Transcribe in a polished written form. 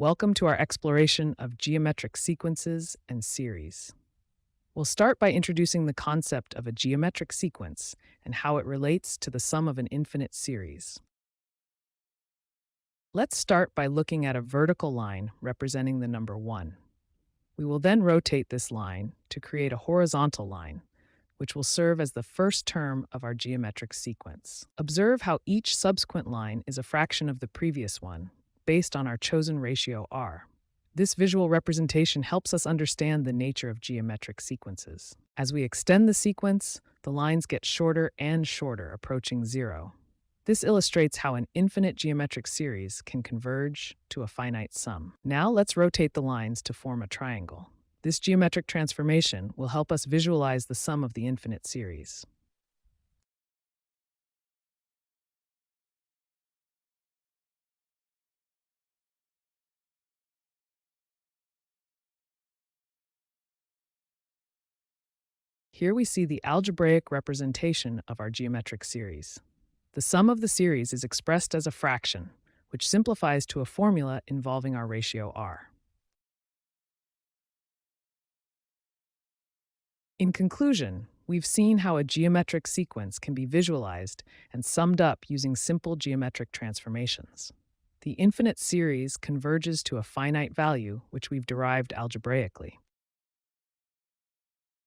Welcome to our exploration of geometric sequences and series. We'll start by introducing the concept of a geometric sequence and how it relates to the sum of an infinite series. Let's start by looking at a vertical line representing the number 1. We will then rotate this line to create a horizontal line, which will serve as the first term of our geometric sequence. Observe how each subsequent line is a fraction of the previous one, based on our chosen ratio r. This visual representation helps us understand the nature of geometric sequences. As we extend the sequence, the lines get shorter and shorter, approaching 0. This illustrates how an infinite geometric series can converge to a finite sum. Now let's rotate the lines to form a triangle. This geometric transformation will help us visualize the sum of the infinite series. Here we see the algebraic representation of our geometric series. The sum of the series is expressed as a fraction, which simplifies to a formula involving our ratio r. In conclusion, we've seen how a geometric sequence can be visualized and summed up using simple geometric transformations. The infinite series converges to a finite value, which we've derived algebraically.